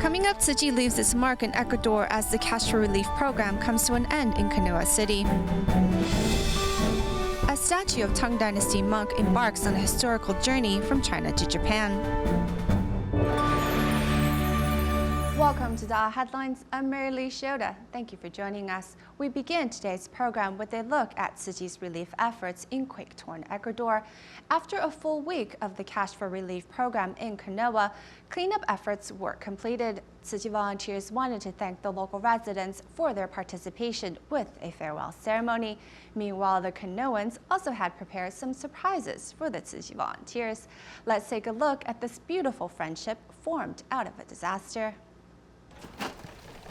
Coming up, Tzu Chi leaves its mark in Ecuador as the cash for relief program comes to an end in Canoa City. A statue of Tang Dynasty monk embarks on a historical journey from China to Japan. Welcome to DaAi Headlines. I'm Mary Lee Shioda. Thank you for joining us. We begin today's program with a look at Tzu Chi's relief efforts in quake-torn Ecuador. After a full week of the Cash for Relief program in Canoa, cleanup efforts were completed. Tzu Chi volunteers wanted to thank the local residents for their participation with a farewell ceremony. Meanwhile, the Canoans also had prepared some surprises for the Tzu Chi volunteers. Let's take a look at this beautiful friendship formed out of a disaster.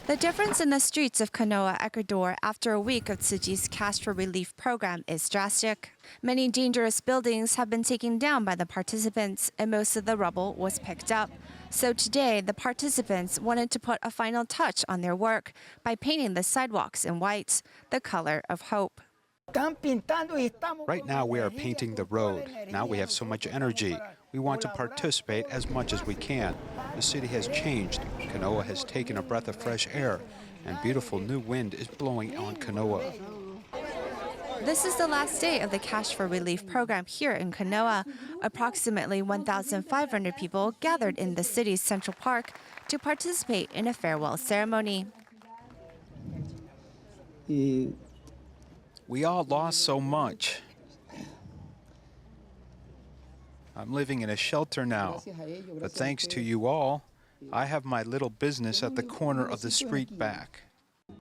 The difference in the streets of Canoa, Ecuador, after a week of Tzu Chi's Cash for Relief program is drastic. Many dangerous buildings have been taken down by the participants, and most of the rubble was picked up. So today, the participants wanted to put a final touch on their work by painting the sidewalks in white, the color of hope. Right now, we are painting the road. Now we have so much energy. We want to participate as much as we can. The city has changed. Canoa has taken a breath of fresh air, and beautiful new wind is blowing on Canoa. This is the last day of the Cash for Relief program here in Canoa. Approximately 1,500 people gathered in the city's Central Park to participate in a farewell ceremony. We all lost so much. I'm living in a shelter now, but thanks to you all, I have my little business at the corner of the street back.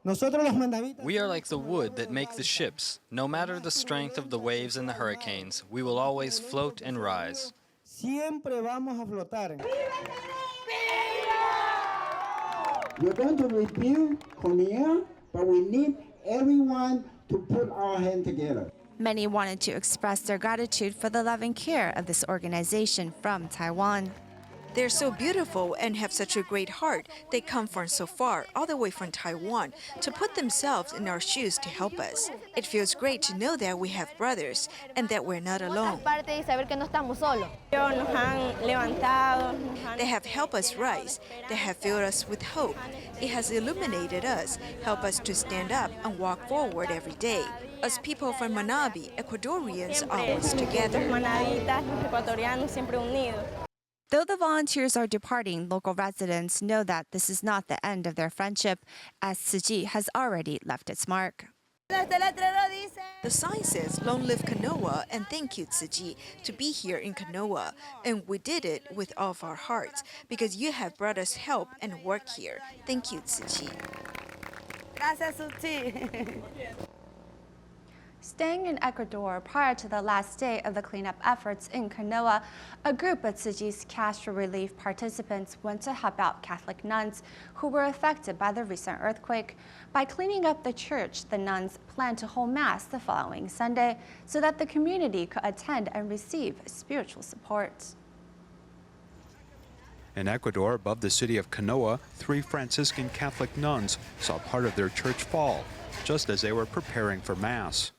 We are like the wood that make the ships. No matter the strength of the waves and the hurricanes, we will always float and rise. We're going to rebuild Korea, but we need everyone to put our hand together. Many wanted to express their gratitude for the love and care of this organization from Taiwan. They're so beautiful and have such a great heart. They come from so far, all the way from Taiwan, to put themselves in our shoes to help us. It feels great to know that we have brothers and that we're not alone. They have helped us rise. They have filled us with hope. It has illuminated us, helped us to stand up and walk forward every day. As people from Manabi, Ecuadorians always together. Though the volunteers are departing, local residents know that this is not the end of their friendship, as Tzu Chi has already left its mark. The sign says, "Long live Canoa," and thank you, Tzu Chi, to be here in Canoa. And we did it with all of our hearts, because you have brought us help and work here. Thank you, Tzu Chi. Gracias, Tzu Chi. Staying in Ecuador prior to the last day of the cleanup efforts in Canoa, a group of Tzu Chi's Cash for Relief participants went to help out Catholic nuns who were affected by the recent earthquake. By cleaning up the church, the nuns planned to hold Mass the following Sunday so that the community could attend and receive spiritual support. In Ecuador, above the city of Canoa, 3 Franciscan Catholic nuns saw part of their church fall, just as they were preparing for Mass.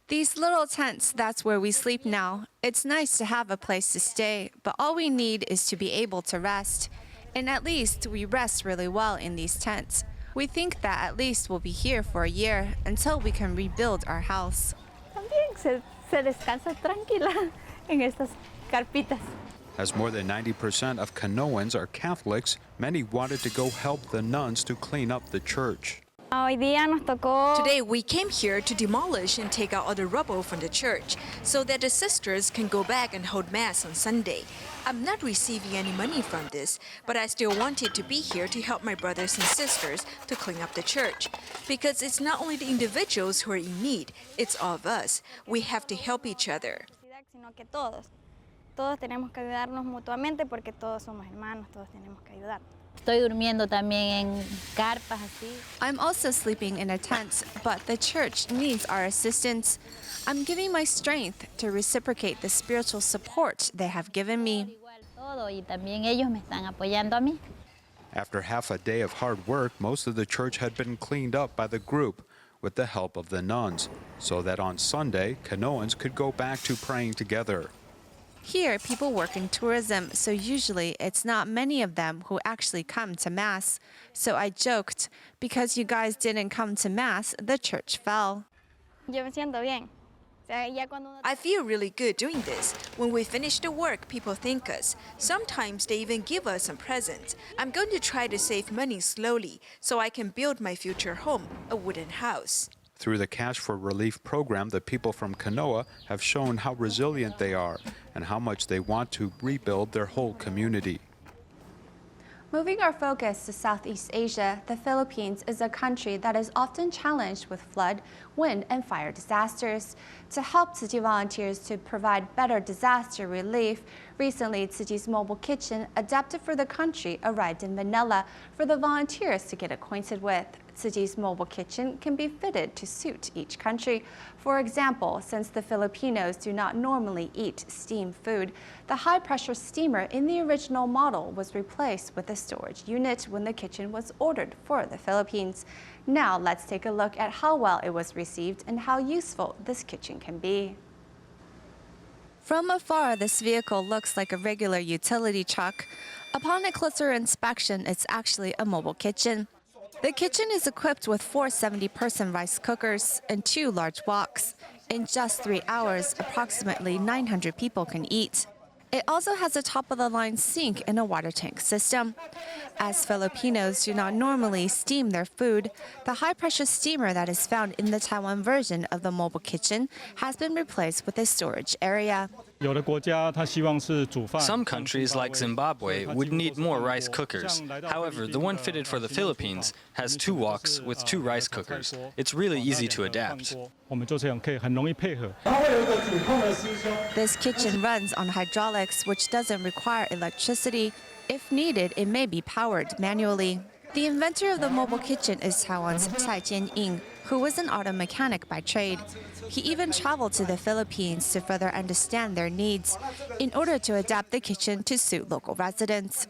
These little tents, that's where we sleep now. It's nice to have a place to stay, but all we need is to be able to rest. And at least we rest really well in these tents. We think that at least we'll be here for a year until we can rebuild our house. As more than 90% of Canoans are Catholics, many wanted to go help the nuns to clean up the church. Today we came here to demolish and take out all the rubble from the church so that the sisters can go back and hold Mass on Sunday. I'm not receiving any money from this, but I still wanted to be here to help my brothers and sisters to clean up the church. Because it's not only the individuals who are in need, it's all of us. We have to help each other. Todos tenemos que ayudarnos mutuamente porque todos somos hermanos, todos tenemos que ayudar. Estoy durmiendo también en carpas así. I'm also sleeping in a tent, but the church needs our assistance. I'm giving my strength to reciprocate the spiritual support they have given me. Y también ellos me están apoyando a mí. After half a day of hard work, most of the church had been cleaned up by the group with the help of the nuns, so that on Sunday, Canoans could go back to praying together. Here, people work in tourism, so usually it's not many of them who actually come to Mass. So I joked, because you guys didn't come to Mass, the church fell. Yo me siento bien. I feel really good doing this. When we finish the work, people thank us. Sometimes they even give us some presents. I'm going to try to save money slowly so I can build my future home, a wooden house. Through the Cash for Relief program, the people from Canoa have shown how resilient they are and how much they want to rebuild their whole community. Moving our focus to Southeast Asia, the Philippines is a country that is often challenged with flood, wind, and fire disasters. To help Tzu Chi volunteers to provide better disaster relief, recently Tzu Chi's mobile kitchen, adapted for the country, arrived in Manila for the volunteers to get acquainted with. Tzu Chi's mobile kitchen can be fitted to suit each country. For example, since the Filipinos do not normally eat steamed food, the high-pressure steamer in the original model was replaced with a storage unit when the kitchen was ordered for the Philippines. Now let's take a look at how well it was received and how useful this kitchen can be. From afar, this vehicle looks like a regular utility truck. Upon a closer inspection, it's actually a mobile kitchen. The kitchen is equipped with 4 70-person rice cookers and 2 large woks. In just 3 hours, approximately 900 people can eat. It also has a top-of-the-line sink and a water tank system. As Filipinos do not normally steam their food, the high-pressure steamer that is found in the Taiwan version of the mobile kitchen has been replaced with a storage area. Some countries, like Zimbabwe, would need more rice cookers. However, the one fitted for the Philippines has 2 woks with 2 rice cookers. It's really easy to adapt. This kitchen runs on hydraulics, which doesn't require electricity. If needed, it may be powered manually. The inventor of the mobile kitchen is Taiwan's Cai Jianying, who was an auto mechanic by trade. He even traveled to the Philippines to further understand their needs in order to adapt the kitchen to suit local residents.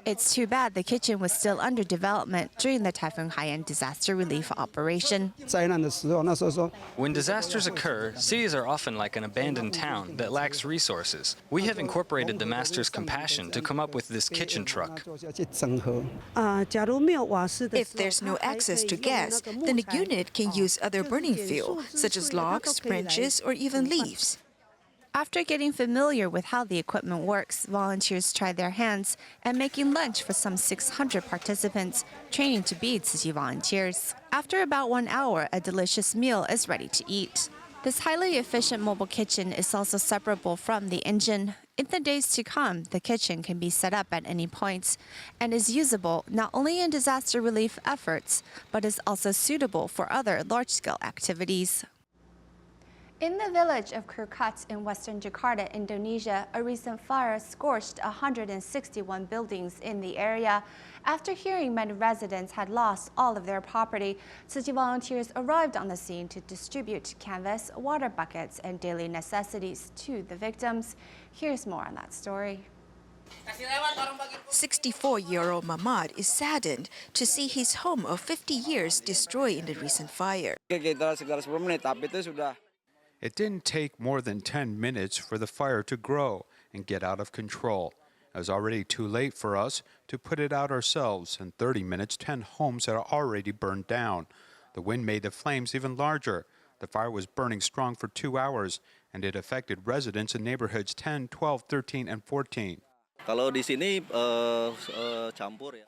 It's too bad the kitchen was still under development during the Typhoon Haiyan disaster relief operation. When disasters occur, cities are often like an abandoned town that lacks resources. We have incorporated the master's compassion to come up with this kitchen truck. If there's no access to gas, then the unit can use other burning fuel, such as logs, branches, or even leaves. After getting familiar with how the equipment works, volunteers tried their hands at making lunch for some 600 participants, training to be Tzu Chi volunteers. After about 1 hour, a delicious meal is ready to eat. This highly efficient mobile kitchen is also separable from the engine. In the days to come, the kitchen can be set up at any point and is usable not only in disaster relief efforts, but is also suitable for other large-scale activities. In the village of Kurkat in western Jakarta, Indonesia, a recent fire scorched 161 buildings in the area. After hearing many residents had lost all of their property, Tzu Chi volunteers arrived on the scene to distribute canvas, water buckets, and daily necessities to the victims. Here's more on that story. 64-year-old Mamad is saddened to see his home of 50 years destroyed in the recent fire. It didn't take more than 10 minutes for the fire to grow and get out of control. It was already too late for us to put it out ourselves. In 30 minutes, 10 homes had already burned down. The wind made the flames even larger. The fire was burning strong for 2 hours, and it affected residents in neighborhoods 10, 12, 13, and 14.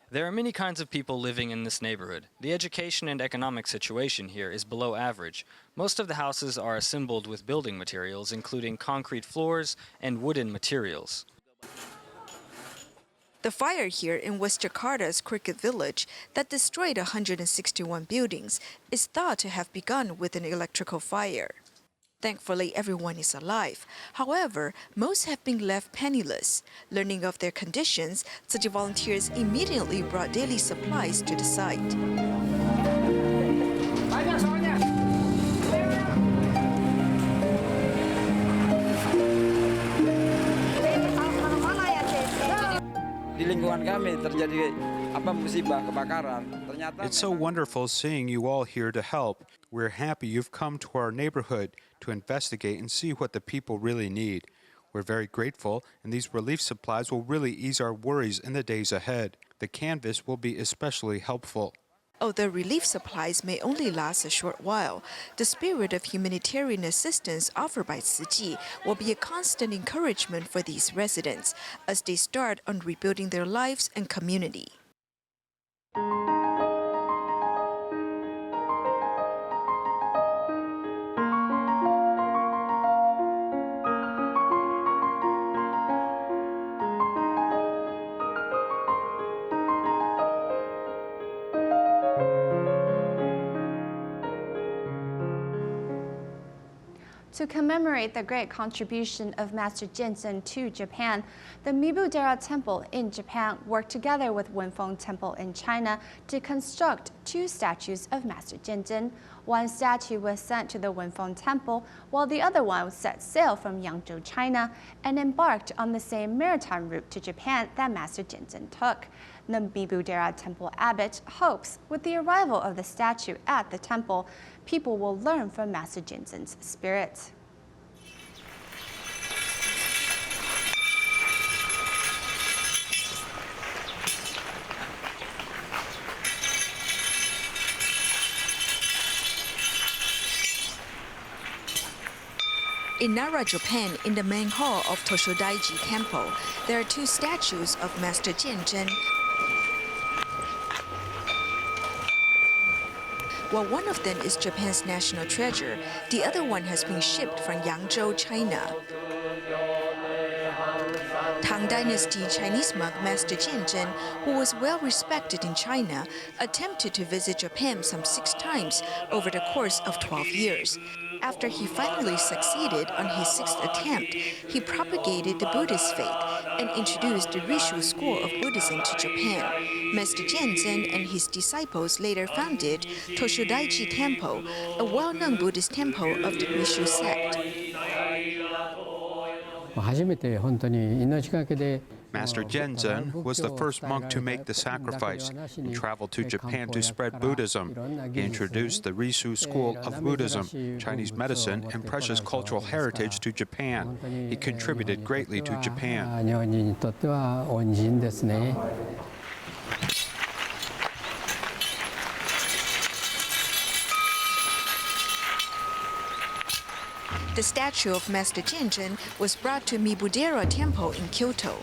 There are many kinds of people living in this neighborhood. The education and economic situation here is below average. Most of the houses are assembled with building materials, including concrete floors and wooden materials. The fire here in West Jakarta's Cricket Village that destroyed 161 buildings is thought to have begun with an electrical fire. Thankfully, everyone is alive. However, most have been left penniless. Learning of their conditions, Tzu Chi volunteers immediately brought daily supplies to the site. It's so wonderful seeing you all here to help. We're happy you've come to our neighborhood to investigate and see what the people really need. We're very grateful, and these relief supplies will really ease our worries in the days ahead. The canvas will be especially helpful. Although relief supplies may only last a short while, the spirit of humanitarian assistance offered by Tzu Chi will be a constant encouragement for these residents as they start on rebuilding their lives and community. To commemorate the great contribution of Master Jinzhen to Japan, the Mibudera Temple in Japan worked together with Wenfeng Temple in China to construct 2 statues of Master Jinzhen. One statue was sent to the Wenfeng Temple, while the other one set sail from Yangzhou, China, and embarked on the same maritime route to Japan that Master Jinzhen took. The Mibudera Temple abbot hopes with the arrival of the statue at the temple, people will learn from Master Jinzhen's spirit. In Nara, Japan, in the main hall of Toshodaiji Temple, there are 2 statues of Master Jinzhen. While one of them is Japan's national treasure, the other one has been shipped from Yangzhou, China. Tang Dynasty Chinese monk Master Jinzhen, who was well respected in China, attempted to visit Japan some 6 times over the course of 12 years. After he finally succeeded on his 6th attempt, he propagated the Buddhist faith and introduced the Rishu school of Buddhism to Japan. Master Jinzhen and his disciples later founded Toshodaiji Temple, a well-known Buddhist temple of the Rishu sect. Master Jinzhen was the first monk to make the sacrifice and traveled to Japan to spread Buddhism. He introduced the Rishu school of Buddhism, Chinese medicine, and precious cultural heritage to Japan. He contributed greatly to Japan. The statue of Master Jinzhen was brought to Mibudera Temple in Kyoto.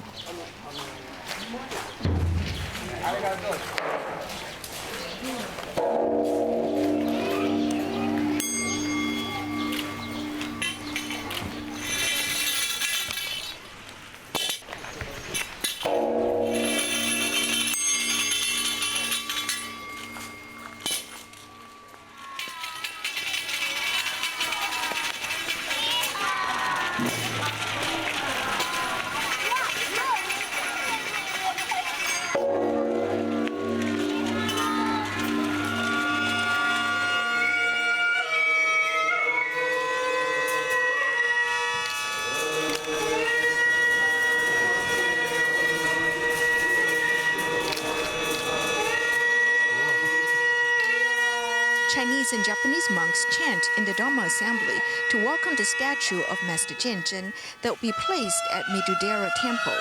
Chinese and Japanese monks chant in the Dharma assembly to welcome the statue of Master Jinzhen that will be placed at Mibudera Temple.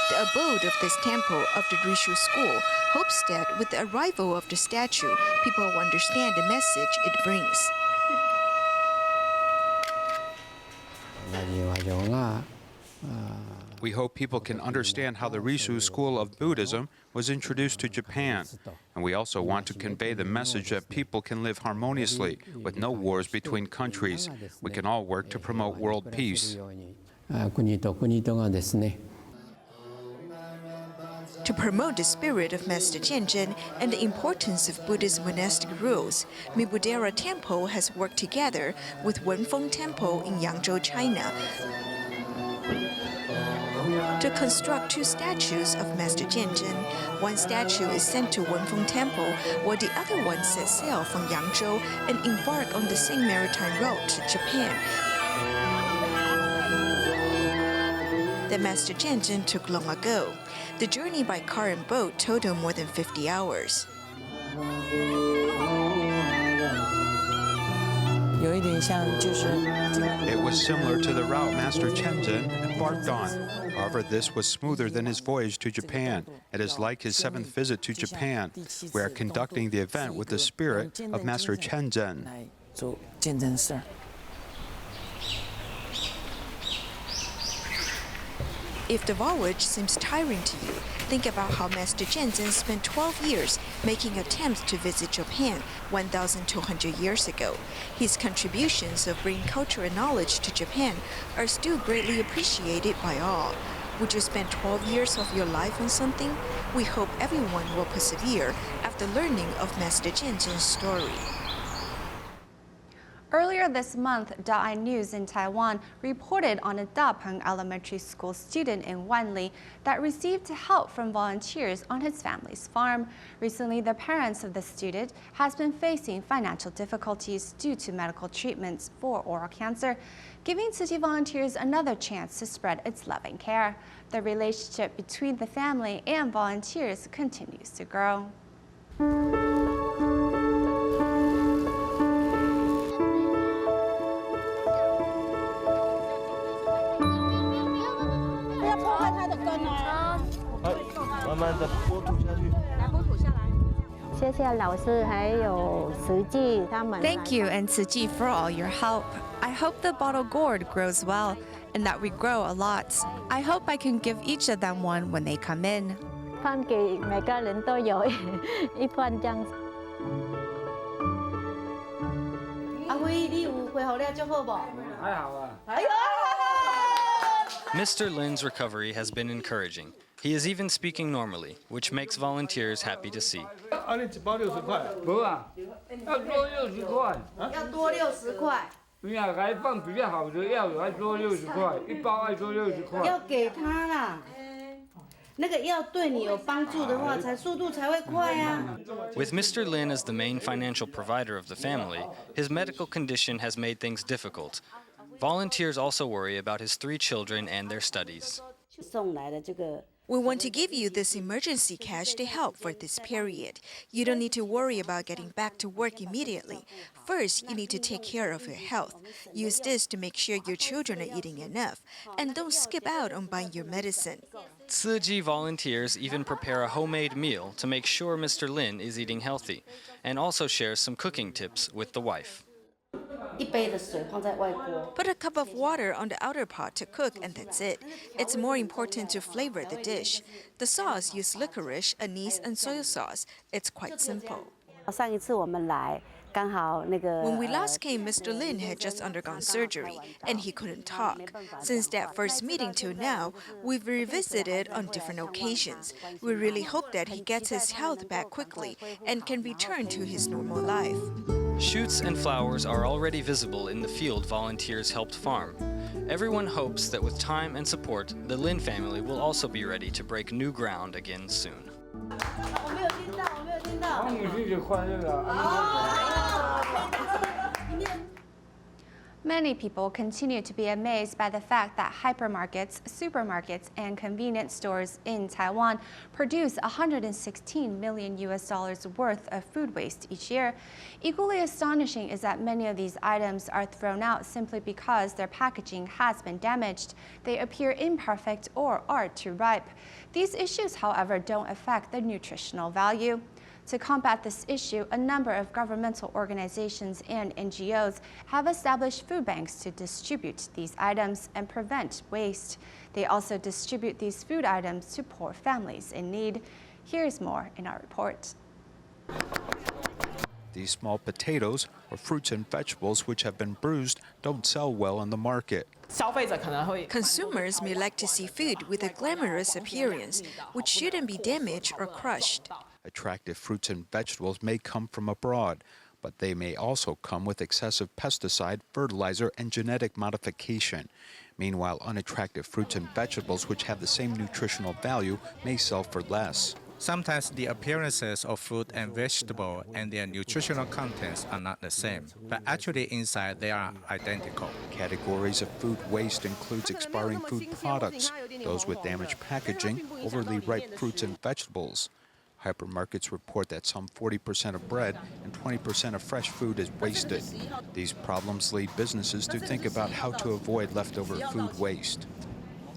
The abode of this temple of the Rishu school hopes that with the arrival of the statue, people will understand the message it brings. We hope people can understand how the Rishu school of Buddhism was introduced to Japan. And we also want to convey the message that people can live harmoniously with no wars between countries. We can all work to promote world peace. To promote the spirit of Master Jinzhen and the importance of Buddhist monastic rules, Mibudera Temple has worked together with Wenfeng Temple in Yangzhou, China, to construct 2 statues of Master Jinzhen. One statue is sent to Wenfeng Temple, while the other one sets sail from Yangzhou and embark on the same maritime route to Japan that Master Jinzhen took long ago. The journey by car and boat totaled more than 50 hours. It was similar to the route Master Chenzhen embarked on. However, this was smoother than his voyage to Japan. It is like his 7th visit to Japan. We are conducting the event with the spirit of Master Chenzhen. If the voyage seems tiring to you, think about how Master Chenzhen spent 12 years making attempts to visit Japan 1,200 years ago. His contributions of bringing culture and knowledge to Japan are still greatly appreciated by all. Would you spend 12 years of your life on something? We hope everyone will persevere after learning of Master Chenzhen's story. Earlier this month, DaAi News in Taiwan reported on a Dapeng elementary school student in Wanli that received help from volunteers on his family's farm. Recently, the parents of the student has been facing financial difficulties due to medical treatments for oral cancer, giving Tzu Chi volunteers another chance to spread its love and care. The relationship between the family and volunteers continues to grow. Thank you and Tzu Chi for all your help. I hope the bottle gourd grows well and that we grow a lot. I hope I can give each of them one when they come in. Mr. Lin's recovery has been encouraging. He is even speaking normally, which makes volunteers happy to see. With Mr. Lin as the main financial provider of the family, his medical condition has made things difficult. Volunteers also worry about his 3 children and their studies. We want to give you this emergency cash to help for this period. You don't need to worry about getting back to work immediately. First, you need to take care of your health. Use this to make sure your children are eating enough. And don't skip out on buying your medicine. Tzu Chi volunteers even prepare a homemade meal to make sure Mr. Lin is eating healthy, and also shares some cooking tips with the wife. Put a cup of water on the outer pot to cook and that's it. It's more important to flavor the dish. The sauce use licorice, anise, and soy sauce. It's quite simple. When we last came, Mr. Lin had just undergone surgery and he couldn't talk. Since that first meeting till now, we've revisited on different occasions. We really hope that he gets his health back quickly and can return to his normal life. Shoots and flowers are already visible in the field volunteers helped farm. Everyone hopes that with time and support, the Lin family will also be ready to break new ground again soon. Many people continue to be amazed by the fact that hypermarkets, supermarkets, and convenience stores in Taiwan produce $116 million worth of food waste each year. Equally astonishing is that many of these items are thrown out simply because their packaging has been damaged. They appear imperfect or are too ripe. These issues, however, don't affect the nutritional value. To combat this issue, a number of governmental organizations and NGOs have established food banks to distribute these items and prevent waste. They also distribute these food items to poor families in need. Here's more in our report. These small potatoes, or fruits and vegetables which have been bruised, don't sell well on the market. Consumers may like to see food with a glamorous appearance, which shouldn't be damaged or crushed. Attractive fruits and vegetables may come from abroad, but they may also come with excessive pesticide, fertilizer, and genetic modification. Meanwhile, unattractive fruits and vegetables which have the same nutritional value may sell for less. Sometimes the appearances of fruit and vegetable and their nutritional contents are not the same, but actually inside they are identical. Categories of food waste includes expiring food products, those with damaged packaging, overly ripe fruits and vegetables. Hypermarkets report that some 40% of bread and 20% of fresh food is wasted. These problems lead businesses to think about how to avoid leftover food waste.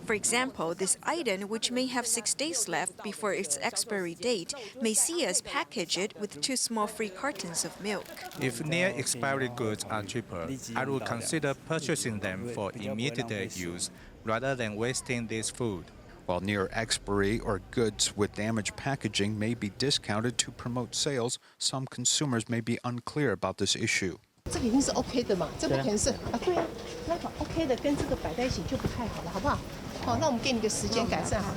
For example, this item, which may have 6 days left before its expiry date, may see us package it with 2 small free cartons of milk. If near expiry goods are cheaper, I would consider purchasing them for immediate use rather than wasting this food. While near expiry or goods with damaged packaging may be discounted to promote sales, some consumers may be unclear about this issue. 这个一定是 OK 的嘛，这不可能是对啊，那把 OK 的跟这个摆在一起就不太好了，好不好？好，那我们给你个时间改善好。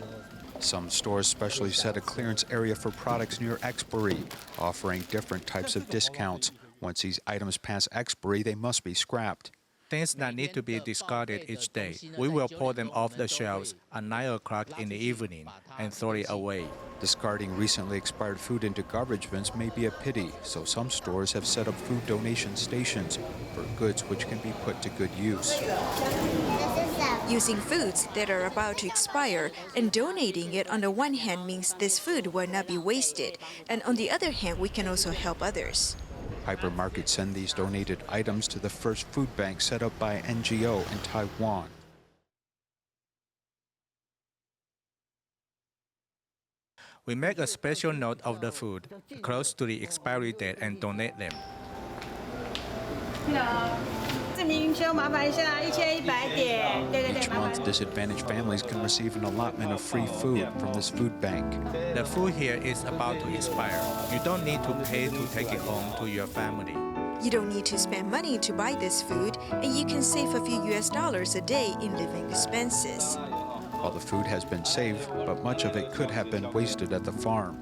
Some stores specially set a clearance area for products near expiry, offering different types of discounts. Once these items pass expiry, they must be scrapped. Things that need to be discarded each day, we will pull them off the shelves at 9 o'clock in the evening and throw it away. Discarding recently expired food into garbage bins may be a pity, so some stores have set up food donation stations for goods which can be put to good use. Using foods that are about to expire and donating it on the one hand means this food will not be wasted, and on the other hand, we can also help others. Hypermarkets send these donated items to the first food bank set up by an NGO in Taiwan. We make a special note of the food close to the expiry date and donate them. Each month, disadvantaged families can receive an allotment of free food from this food bank. The food here is about to expire. You don't need to pay to take it home to your family. You don't need to spend money to buy this food, and you can save a few US dollars a day in living expenses. All the food has been saved, but much of it could have been wasted at the farm.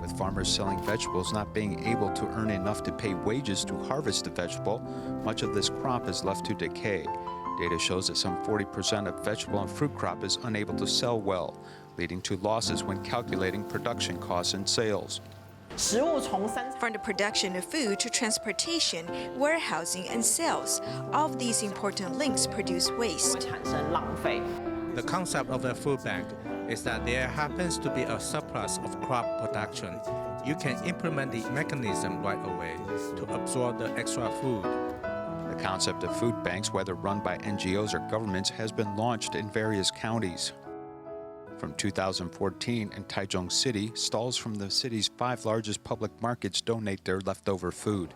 With farmers selling vegetables not being able to earn enough to pay wages to harvest the vegetable, much of this crop is left to decay. Data shows that some 40% of vegetable and fruit crop is unable to sell well, leading to losses when calculating production costs and sales. From the production of food to transportation, warehousing, and sales, all of these important links produce waste. The concept of a food bank is that there happens to be a surplus of crop production. You can implement the mechanism right away to absorb the extra food. The concept of food banks, whether run by NGOs or governments, has been launched in various counties. From 2014, in Taichung City, stalls from the city's 5 largest public markets donate their leftover food.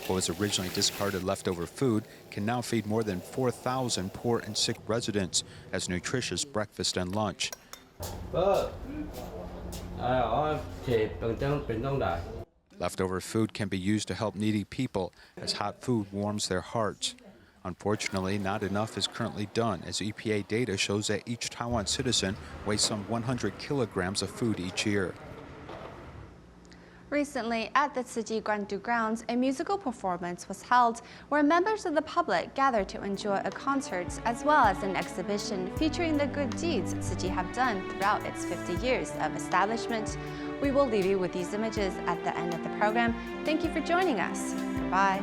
What was originally discarded leftover food can now feed more than 4,000 poor and sick residents as nutritious breakfast and lunch. Leftover food can be used to help needy people as hot food warms their hearts. Unfortunately, not enough is currently done, as EPA data shows that each Taiwan citizen wastes some 100 kilograms of food each year. Recently, at the Tzu Chi Guandu grounds, a musical performance was held where members of the public gathered to enjoy a concert as well as an exhibition featuring the good deeds Tzu Chi have done throughout its 50 years of establishment. We will leave you with these images at the end of the program. Thank you for joining us. Goodbye.